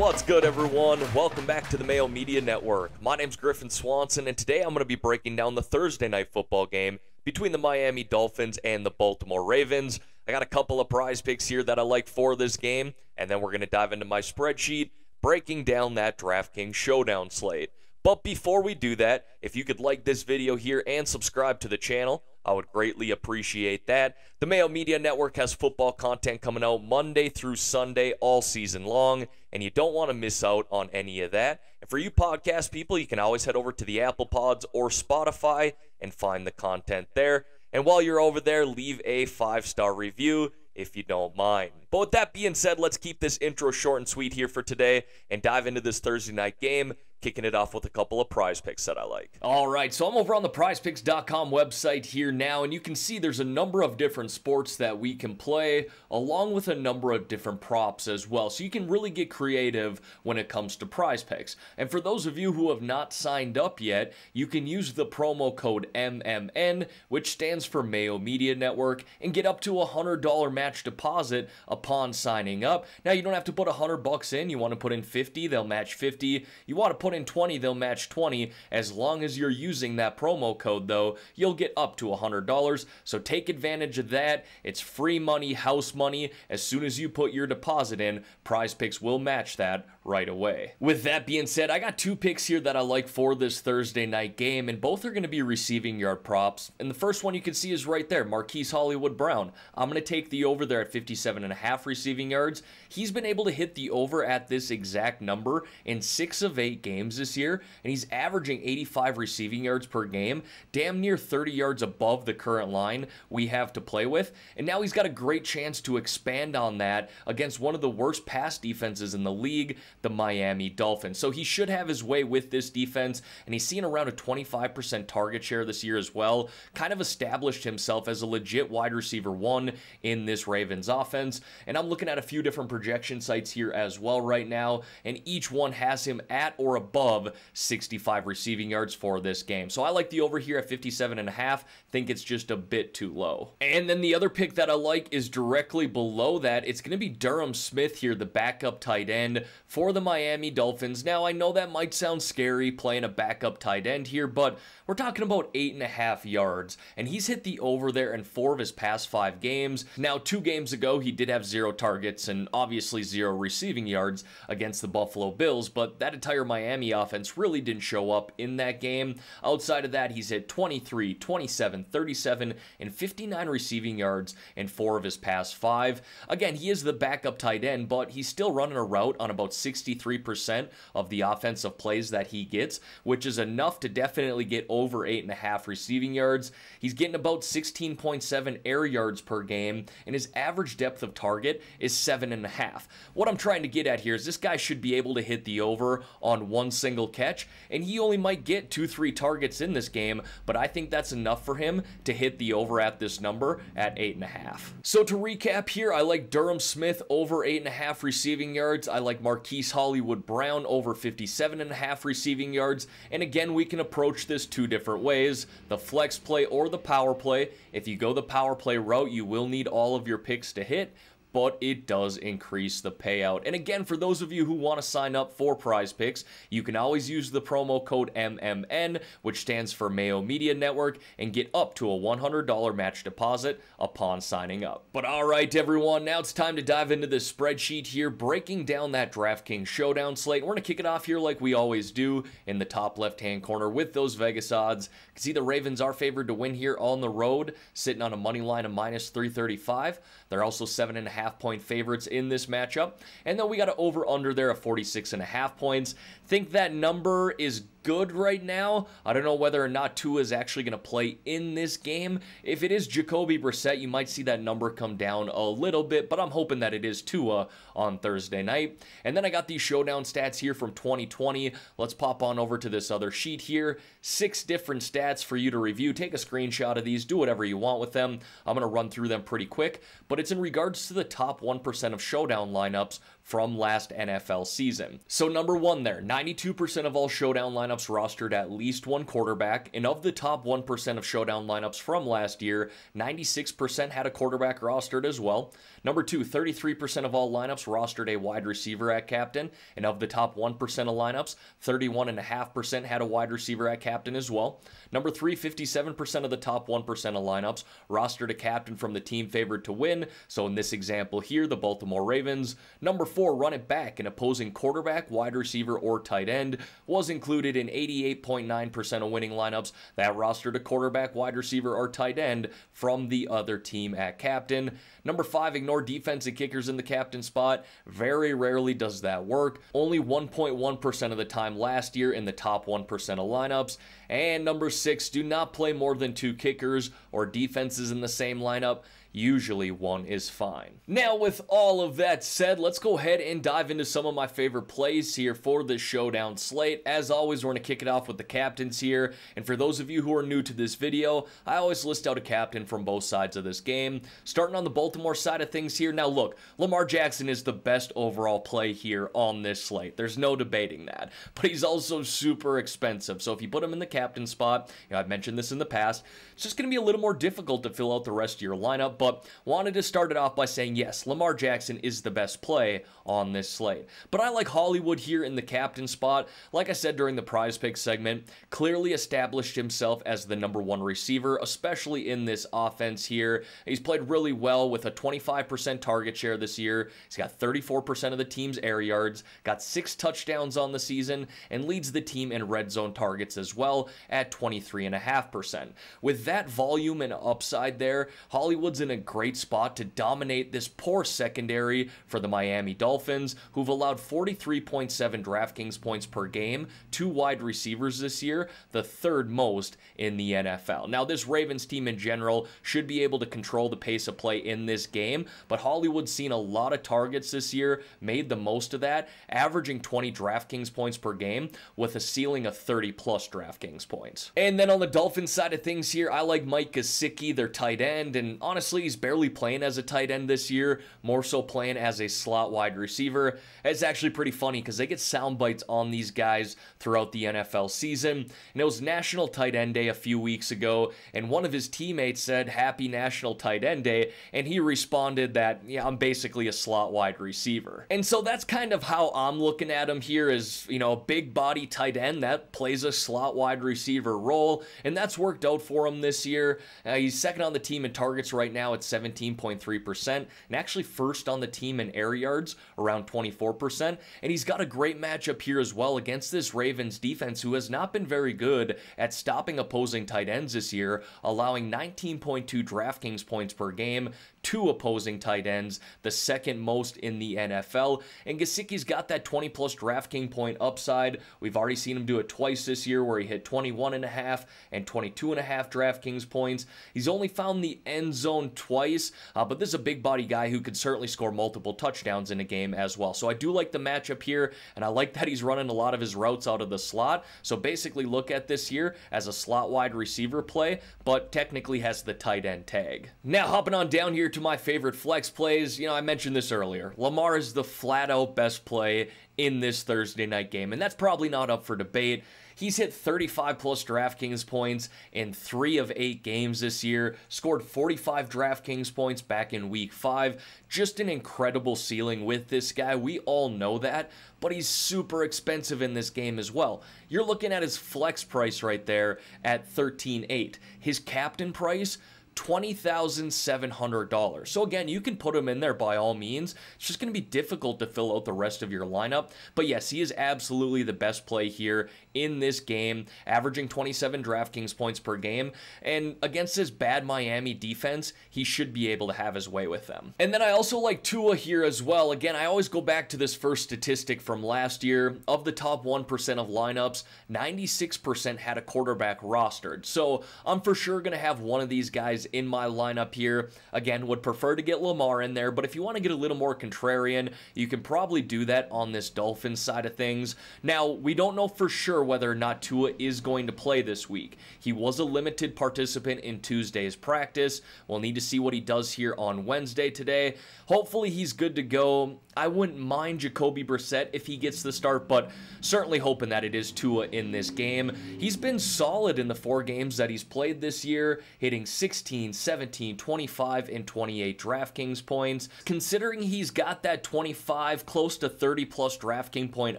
What's good, everyone? Welcome back to the Mayo Media Network. My name's Griffin Swanson, and today I'm going to be breaking down the Thursday night football game between the Miami Dolphins and the Baltimore Ravens. I got a couple of prize picks here that I like for this game, and then we're going to dive into my spreadsheet, breaking down that DraftKings Showdown slate. But before we do that, if you could like this video here and subscribe to the channel, I would greatly appreciate that. The Mayo Media Network has football content coming out Monday through Sunday all season long, and you don't want to miss out on any of that. And for you podcast people, you can always head over to the Apple Pods or Spotify and find the content there. And while you're over there, leave a 5-star review if you don't mind. But with that being said, let's keep this intro short and sweet here for today and dive into this Thursday night game, kicking it off with a couple of prize picks that I like. All right, so I'm over on the PrizePicks.com website here now, and you can see there's a number of different sports that we can play, along with a number of different props as well. So you can really get creative when it comes to prize picks. And for those of you who have not signed up yet, you can use the promo code MMN, which stands for Mayo Media Network, and get up to a $100 match deposit upon signing up. Now, you don't have to put $100 in. You want to put in 50, they'll match 50. You want to put in 20, they'll match 20. As long as you're using that promo code, though, you'll get up to $100. So take advantage of that. It's free money, house money. As soon as you put your deposit in, PrizePicks will match that right away. With that being said, I got two picks here that I like for this Thursday night game, and both are going to be receiving yard props. And the first one you can see is right there, Marquise Hollywood Brown. I'm going to take the over there at 57.5 receiving yards. He's been able to hit the over at this exact number in 6 of 8 games this year, and he's averaging 85 receiving yards per game, damn near 30 yards above the current line we have to play with. And now he's got a great chance to expand on that against one of the worst pass defenses in the league, the Miami Dolphins. So he should have his way with this defense, and he's seen around a 25% target share this year as well. Kind of established himself as a legit wide receiver 1 in this Ravens offense. And I'm looking at a few different projection sites here as well right now, and each one has him at or above 65 receiving yards for this game. So I like the over here at 57.5. Think it's just a bit too low. And then the other pick that I like is directly below that. It's going to be Durham Smith here, the backup tight end for the Miami Dolphins. Now, I know that might sound scary playing a backup tight end here, but we're talking about 8.5 yards, and he's hit the over there in 4 of his past 5 games. Now, 2 games ago, he did have 0 targets and obviously 0 receiving yards against the Buffalo Bills, but that entire Miami offense really didn't show up in that game. Outside of that, he's hit 23, 27, 37, and 59 receiving yards in 4 of his past 5. Again, he is the backup tight end, but he's still running a route on about 63% of the offensive plays that he gets, which is enough to definitely get over 8.5 receiving yards. He's getting about 16.7 air yards per game, and his average depth of target is 7.5. What I'm trying to get at here is this guy should be able to hit the over on one single catch, and he only might get 2-3 targets in this game, but I think that's enough for him to hit the over at this number at 8.5. So to recap here, I like Durham Smith over 8.5 receiving yards. I like Marquise Hollywood Brown over 57.5 receiving yards. And again, we can approach this 2 different ways, the flex play or the power play. If you go the power play route, you will need all of your picks to hit, but it does increase the payout. And again, for those of you who want to sign up for PrizePicks, you can always use the promo code MMN, which stands for Mayo Media Network, and get up to a $100 match deposit upon signing up. But all right, everyone, now it's time to dive into this spreadsheet here, breaking down that DraftKings Showdown slate. We're going to kick it off here like we always do in the top left-hand corner with those Vegas odds. You can see the Ravens are favored to win here on the road, sitting on a money line of minus 335. They're also 7.5-point favorites in this matchup. And then we got an over-under there of 46.5 points. Think that number is good right now. I don't know whether or not Tua is actually going to play in this game. If it is Jacoby Brissett, you might see that number come down a little bit, but I'm hoping that it is Tua on Thursday night. And then I got these showdown stats here from 2020. Let's pop on over to this other sheet here. 6 different stats for you to review. Take a screenshot of these. Do whatever you want with them. I'm going to run through them pretty quick, but it's in regards to the top 1% of showdown lineups from last NFL season. So number 1 there, 92% of all showdown lineups lineups rostered at least one quarterback, and of the top 1% of Showdown lineups from last year, 96% had a quarterback rostered as well. Number 2, 33% of all lineups rostered a wide receiver at captain, and of the top 1% of lineups, 31.5% had a wide receiver at captain as well. Number 3, 57% of the top 1% of lineups rostered a captain from the team favored to win, so in this example here, the Baltimore Ravens. Number 4, run it back, an opposing quarterback, wide receiver, or tight end was included in 88.9% of winning lineups that rostered a quarterback, wide receiver, or tight end from the other team at captain. Number 5, ignore defense and kickers in the captain spot. Very rarely does that work. Only 1.1% of the time last year in the top 1% of lineups. And number 6, do not play more than 2 kickers or defenses in the same lineup. Usually one is fine. Now, with all of that said, let's go ahead and dive into some of my favorite plays here for this showdown slate. As always, we're going to kick it off with the captains here. And for those of you who are new to this video, I always list out a captain from both sides of this game. Starting on the Baltimore side of things here. Now look, Lamar Jackson is the best overall play here on this slate. There's no debating that. But he's also super expensive. So if you put him in the captain spot, I've mentioned this in the past, it's just going to be a little more difficult to fill out the rest of your lineup. But wanted to start it off by saying, yes, Lamar Jackson is the best play on this slate. But I like Hollywood here in the captain spot. Like I said during the PrizePicks segment, clearly established himself as the #1 receiver, especially in this offense here. He's played really well with a 25% target share this year. He's got 34% of the team's air yards, got 6 touchdowns on the season, and leads the team in red zone targets as well at 23.5%. With that volume and upside there, Hollywood's in a great spot to dominate this poor secondary for the Miami Dolphins, who've allowed 43.7 DraftKings points per game to wide receivers this year, the 3rd most in the NFL. Now, this Ravens team in general should be able to control the pace of play in this game, but Hollywood's seen a lot of targets this year, made the most of that, averaging 20 DraftKings points per game with a ceiling of 30 plus DraftKings points. And then on the Dolphins side of things here, I like Mike Gesicki, their tight end, and honestly, he's barely playing as a tight end this year, more so playing as a slot wide receiver. It's actually pretty funny because they get sound bites on these guys throughout the NFL season. And it was National Tight End Day a few weeks ago, and one of his teammates said, "Happy National Tight End Day," and he responded that, yeah, I'm basically a slot wide receiver. And so that's kind of how I'm looking at him here as, big body tight end that plays a slot wide receiver role, and that's worked out for him this year. He's second on the team in targets right now at 17.3%, and actually first on the team in air yards, around 24%, and he's got a great matchup here as well against this Ravens defense, who has not been very good at stopping opposing tight ends this year, allowing 19.2 DraftKings points per game to opposing tight ends, the 2nd most in the NFL. And Gesicki's got that 20 plus DraftKings point upside. We've already seen him do it twice this year, where he hit 21.5 and 22.5 DraftKings points. He's only found the end zone twice, but this is a big body guy who could certainly score multiple touchdowns in a game as well. So I do like the matchup here, and I like that he's running a lot of his routes out of the slot. So basically look at this here as a slot wide receiver play, but technically has the tight end tag. Now hopping on down here to my favorite flex plays, I mentioned this earlier. Lamar is the flat out best play in this Thursday night game, and that's probably not up for debate. He's hit 35 plus DraftKings points in 3 of 8 games this year, scored 45 DraftKings points back in week 5. Just an incredible ceiling with this guy. We all know that, but he's super expensive in this game as well. You're looking at his flex price right there at $13.8. His captain price, $20,700. So again, you can put him in there by all means. It's just going to be difficult to fill out the rest of your lineup. But yes, he is absolutely the best play here in this game, averaging 27 DraftKings points per game. And against this bad Miami defense, he should be able to have his way with them. And then I also like Tua here as well. Again, I always go back to this first statistic from last year. Of the top 1% of lineups, 96% had a quarterback rostered. So I'm for sure going to have one of these guys in my lineup here. Again, would prefer to get Lamar in there, but if you want to get a little more contrarian, you can probably do that on this Dolphins side of things. Now, we don't know for sure whether or not Tua is going to play this week. He was a limited participant in Tuesday's practice. We'll need to see what he does here on Wednesday today. Hopefully he's good to go. I wouldn't mind Jacoby Brissett if he gets the start, but certainly hoping that it is Tua in this game. He's been solid in the 4 games that he's played this year, hitting 16, 17, 25, and 28 DraftKings points. Considering he's got that 25, close to 30 plus DraftKings point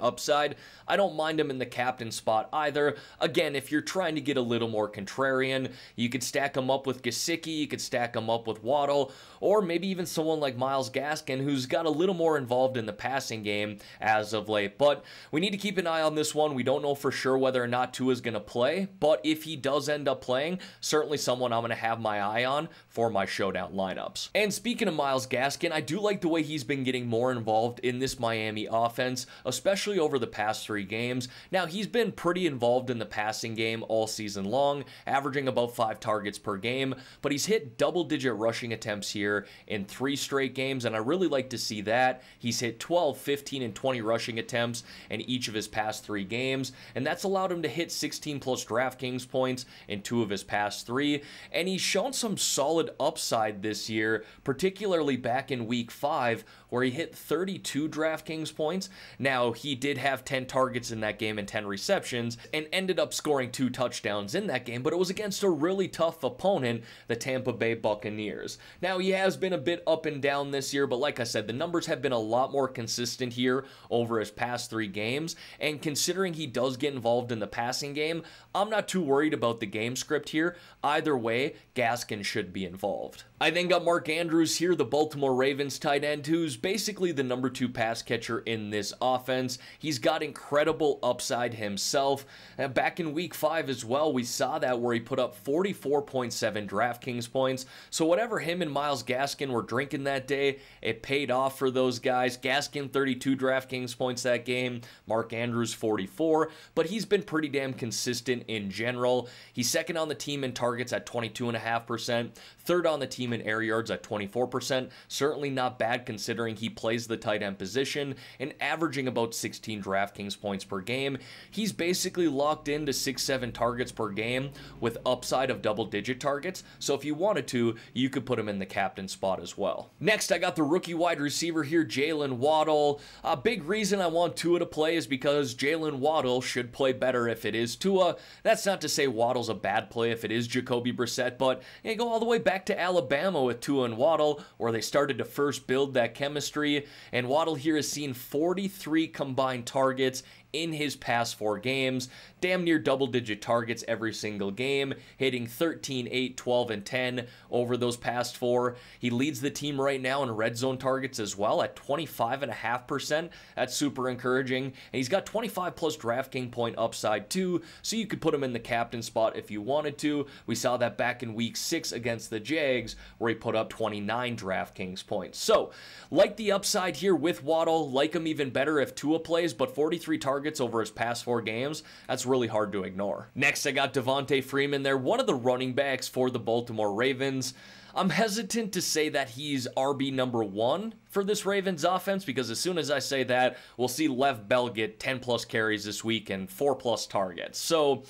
upside, I don't mind him in the captain spot either. Again, if you're trying to get a little more contrarian, you could stack him up with Gesicki, you could stack him up with Waddle, or maybe even someone like Myles Gaskin, who's got a little more involved in the passing game as of late. But we need to keep an eye on this one. We don't know for sure whether or not Tua is going to play, but if he does end up playing, certainly someone I'm going to have my eye on for my showdown lineups. And speaking of Myles Gaskin, I do like the way he's been getting more involved in this Miami offense, especially over the past 3 games. Now, he's been pretty involved in the passing game all season long, averaging about 5 targets per game, but he's hit double-digit rushing attempts here in 3 straight games, and I really like to see that. He's hit 12, 15, and 20 rushing attempts in each of his past 3 games, and that's allowed him to hit 16 plus DraftKings points in 2 of his past 3, and he's shown some solid upside this year, particularly back in week 5, where he hit 32 DraftKings points. Now, he did have 10 targets in that game and 10 receptions, and ended up scoring 2 touchdowns in that game, but it was against a really tough opponent, the Tampa Bay Buccaneers. Now, he has been a bit up and down this year, but like I said, the numbers have been a lot more consistent here over his past 3 games, and considering he does get involved in the passing game, I'm not too worried about the game script here. Either way, Gaskin should be involved. I then got Mark Andrews here, the Baltimore Ravens tight end, who's basically the number 2 pass catcher in this offense. He's got incredible upside himself. Back in week 5 as well, we saw that where he put up 44.7 DraftKings points. So whatever him and Myles Gaskin were drinking that day, it paid off for those guys. Gaskin 32 DraftKings points that game, Mark Andrews 44, but he's been pretty damn consistent in general. He's second on the team in targets at 22.5%, third on the team in air yards at 24%. Certainly not bad considering he plays the tight end position, and averaging about 16 DraftKings points per game. He's basically locked into 6-7 targets per game with upside of double-digit targets, so if you wanted to, you could put him in the captain spot as well. Next, I got the rookie wide receiver here, Jalen Waddle. A big reason I want Tua to play is because Jalen Waddle should play better if it is Tua. That's not to say Waddle's a bad play if it is Jacoby Brissett, but you go all the way back to Alabama with Tua and Waddle, where they started to first build that chemistry, and Waddle here has seen 43 combined targets in his past 4 games, damn near double-digit targets every single game, hitting 13, 8, 12, and 10 over those past 4. He leads the team right now in red zone targets as well at 25.5%. That's super encouraging. And he's got 25 plus DraftKings point upside too, so you could put him in the captain spot if you wanted to. We saw that back in week 6 against the Jags, where he put up 29 DraftKings points. So, like the upside here with Waddle, like him even better if Tua plays, but 43 targets over his past 4 games, that's really hard to ignore. Next, I got Devonta Freeman there, one of the running backs for the Baltimore Ravens. I'm hesitant to say that he's RB number 1 for this Ravens offense, because as soon as I say that, we'll see Lev Bell get 10 plus carries this week and 4 plus targets. So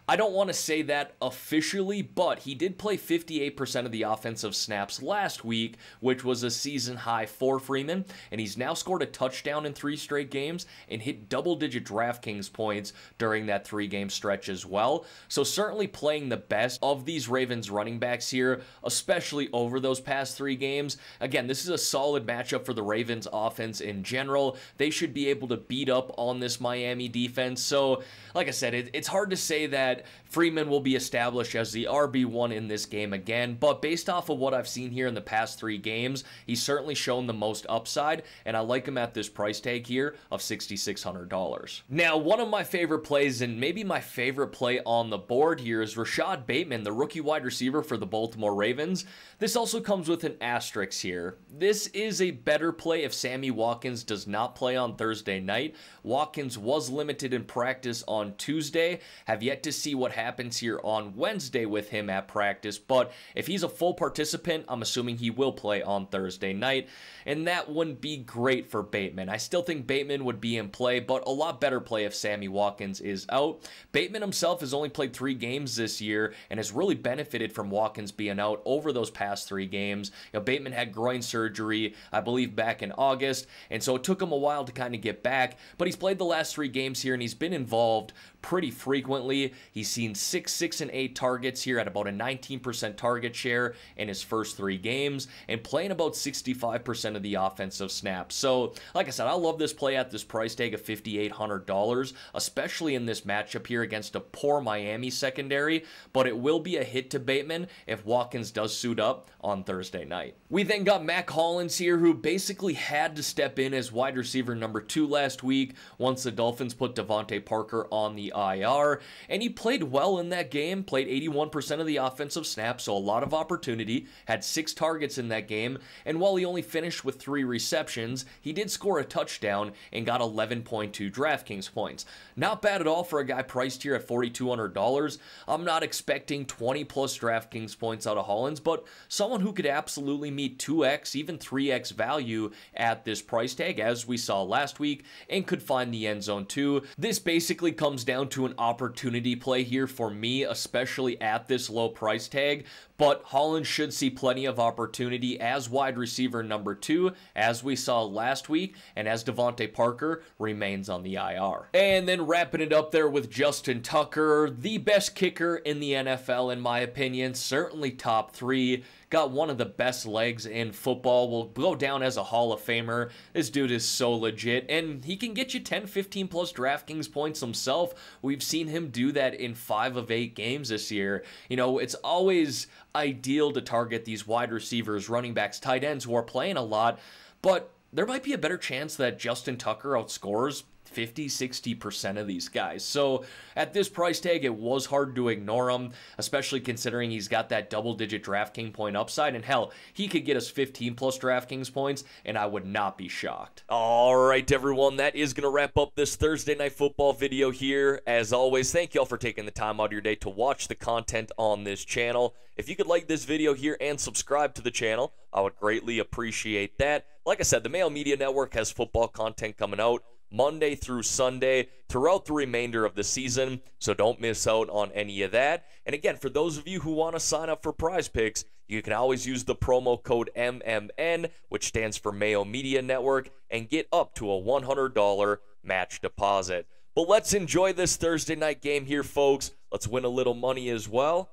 I don't want to say that officially, but he did play 58% of the offensive snaps last week, which was a season high for Freeman, and he's now scored a touchdown in 3 straight games and hit double-digit DraftKings points during that 3-game stretch as well. So certainly playing the best of these Ravens running backs here, especially over those past 3 games. Again, this is a solid matchup for the Ravens offense in general. They should be able to beat up on this Miami defense. So, like I said, it's hard to say that Freeman will be established as the RB1 in this game again, but based off of what I've seen here in the past 3 games, he's certainly shown the most upside, and I like him at this price tag here of $6,600. Now, one of my favorite plays, and maybe my favorite play on the board here, is Rashad Bateman, the rookie wide receiver for the Baltimore Ravens. This also comes with an asterisk here. This is a better play if Sammy Watkins does not play on Thursday night. Watkins was limited in practice on Tuesday. Have yet to see see what happens here on Wednesday with him at practice, but if he's a full participant, I'm assuming he will play on Thursday night, and that wouldn't be great for Bateman. I still think Bateman would be in play, but a lot better play if Sammy Watkins is out. Bateman himself has only played 3 games this year and has really benefited from Watkins being out over those past 3 games. Bateman had groin surgery, I believe, back in August, and so it took him a while to kind of get back, but he's played the last 3 games here, and he's been involved pretty frequently. He's seen 6 and 8 targets here at about a 19% target share in his first 3 games, and playing about 65% of the offensive snaps. So, like I said, I love this play at this price tag of $5,800, especially in this matchup here against a poor Miami secondary, but it will be a hit to Bateman if Watkins does suit up on Thursday night. We then got Mac Hollins here, who basically had to step in as wide receiver number 2 last week once the Dolphins put Devontae Parker on the IR, and he played well in that game, played 81% of the offensive snaps, so a lot of opportunity, had 6 targets in that game, and while he only finished with 3 receptions, he did score a touchdown and got 11.2 DraftKings points. Not bad at all for a guy priced here at $4,200. I'm not expecting 20 plus DraftKings points out of Hollins, but someone who could absolutely meet 2x, even 3x value at this price tag, as we saw last week, and could find the end zone too. This basically comes down to an opportunity play here for me, especially at this low price tag, but Hollins should see plenty of opportunity as wide receiver number 2, as we saw last week, and as Devontae Parker remains on the IR. And then wrapping it up there with Justin Tucker, the best kicker in the NFL in my opinion, certainly top 3. Got one of the best legs in football, will go down as a Hall of Famer. This dude is so legit, and he can get you 10, 15 plus DraftKings points himself. We've seen him do that in 5 of 8 games this year. It's always ideal to target these wide receivers, running backs, tight ends who are playing a lot, but there might be a better chance that Justin Tucker outscores 50-60% of these guys. So at this price tag, it was hard to ignore him, especially considering he's got that double-digit DraftKings point upside, and hell, he could get us 15 plus DraftKings points, and I would not be shocked. All right, everyone, that is going to wrap up this Thursday Night Football video here. As always, thank you all for taking the time out of your day to watch the content on this channel. If you could like this video here and subscribe to the channel, I would greatly appreciate that. Like I said, the Mayo Media Network has football content coming out Monday through Sunday throughout the remainder of the season, so don't miss out on any of that. And again, for those of you who want to sign up for PrizePicks, you can always use the promo code MMN, which stands for Mayo Media Network, and get up to a $100 match deposit. But let's enjoy this Thursday night game here, folks. Let's win a little money as well.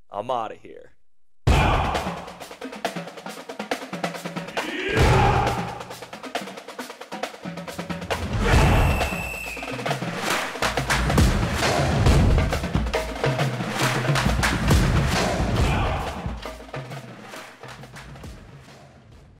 I'm out of here.